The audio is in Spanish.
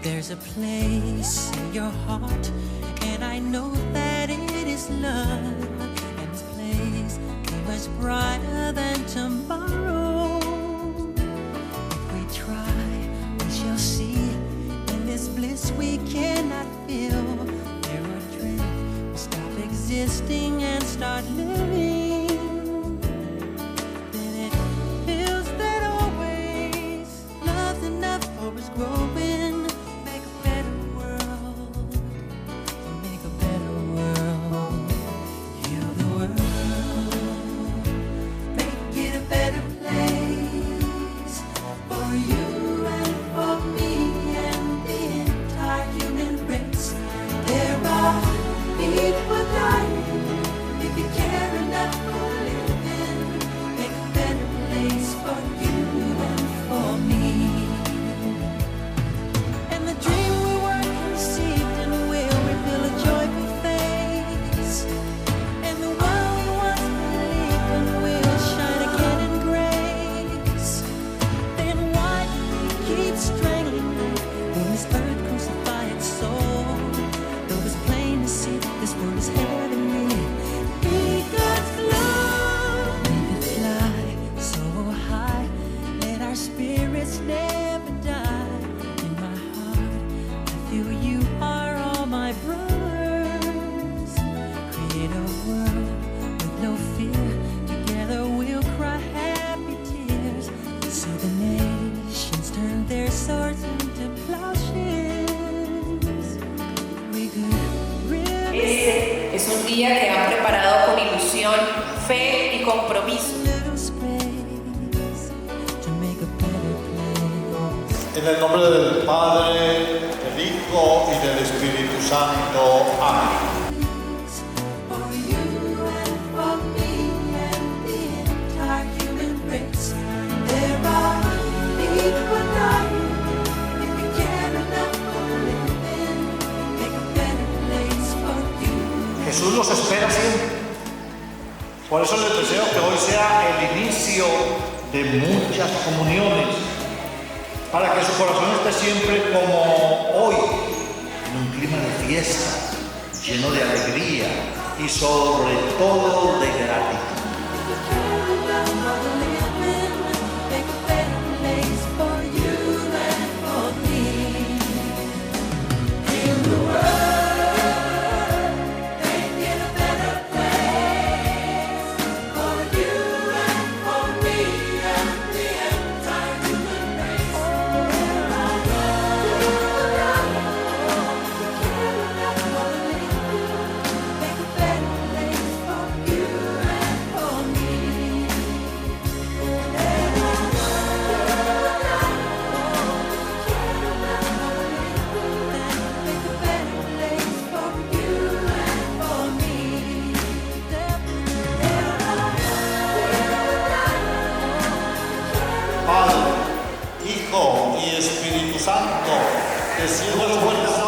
There's a place in your heart, and I know that it is love. And this place is much brighter than tomorrow. If we try, we shall see. In this bliss we cannot feel. There are dreams, we stop existing and start living. Then it feels that always love's enough for us growing. Es un día que han preparado con ilusión, fe y compromiso. En el nombre del Padre, del Hijo y del Espíritu Santo. Amén. Jesús los espera siempre. Por eso les deseo que hoy sea el inicio de muchas comuniones, para que su corazón esté siempre como hoy, en un clima de fiesta, lleno de alegría y sobre todo de gratitud. Padre, Hijo y Espíritu Santo, que sirva los buenos.